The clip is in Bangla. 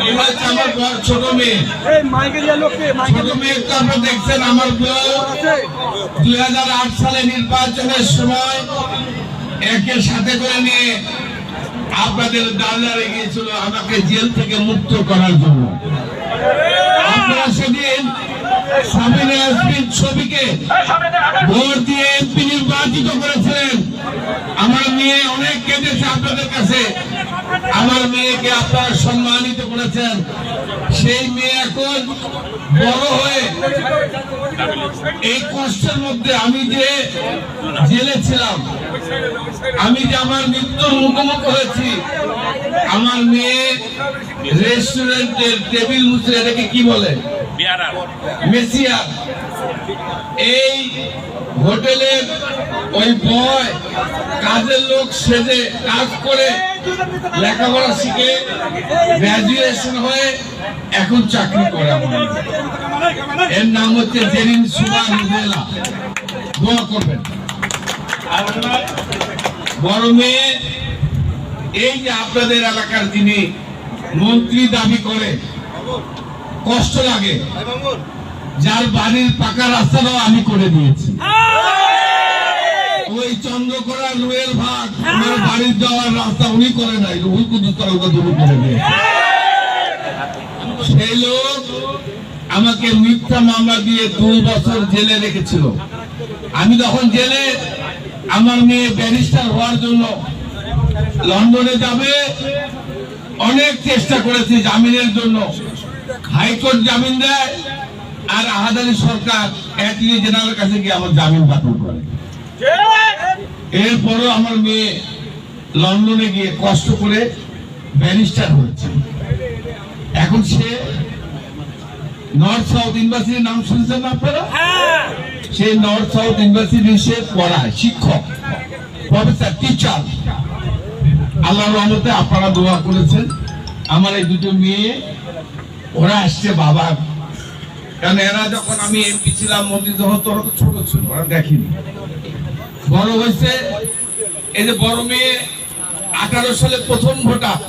আমার ছোট মেয়ে, ছোট মেয়ে তো আপনারা দেখছেন। আমার বউ 2008 সালে নির্বাচনের সময় একে সাথে করে নিয়ে আপনাদের দালারে গিয়েছিল আমাকে জেল থেকে মুক্ত করার জন্য। আপনারা সেদিন সাবিনা ইয়াসমিন ছবিকে ভোট দিয়ে এমপি নির্বাচিত করেছিলেন। আমার মেয়ে অনেক কেঁদেছে আপনাদের কাছে। আমার মেয়েকে আপনারা সম্মানিত করেছেন। সেই মেয়ে এখন বড় হয়ে এই কষ্টের মধ্যে, আমি যে জেলে ছিলাম, আমি যে আমার মৃত্যুর মুখোমুখি হয়েছি, আমার মেয়ে রেস্টুরেন্টের টেবিল মুছে, এটাকে কি বলে, মেসিয়া, এই হোটেলের ওই বয় কাজের লোক সেজে কাজ করে লেখাপড়া শিখে গ্রাজুয়েশন হয়ে এখন চাকরি করে। এর নাম হচ্ছে জেরিন সুবা নুজেলা। দোয়া করবেন। বড় মেয়ে এই যে আপনাদের এলাকার যিনি মন্ত্রী দাবি করে, কষ্ট লাগে, যার বাড়ির পাকা রাস্তাটাও আমি করে দিয়েছি। ওই চন্দ্রকোড়া রুয়ের ভাগ আমার বাড়ির যাওয়ার রাস্তা উনি করে নাই, রুহুল কুদ্দুস তালুকদার করে দিয়েছে। সেই লোক আমাকে মিথ্যা মামলা দিয়ে 2 বছর জেলে রেখেছিল। আমি তখন জেলে, আমার মেয়ে ব্যারিস্টার হওয়ার জন্য লন্ডনে যাবে, অনেক চেষ্টা করেছি জামিনের জন্য। হাইকোর্ট জামিন দেয়, আর আহাদানি সরকার অ্যাটর্নি জেনারেলের কাছে গিয়ে আমার জামিন বাতিল করে। এরপরও আমার মেয়ে লন্ডনে গিয়ে কষ্ট করে ব্যারিস্টার হয়েছে। এখন সে নর্থ সাউথ ইউনিভার্সিটির নাম শুনছেন না আপনারা? সেই নর্থ সাউথ ইউনিভার্সিটি সে পড়ায়, শিক্ষক, প্রফেসর, টিচার। আল্লাহর রহমতে আপনারা দোয়া করেছেন। আমার এই দুটো মেয়ে, ওরা আসছে বাবা, কারণ এরা যখন আমি এমপি ছিলাম, মন্ত্রী যখন, তোরা তো ছোট ছিল, ওরা দেখেনি। বড় হয়েছে। এই যে বড় মেয়ে 18 সালে প্রথম ভোটার,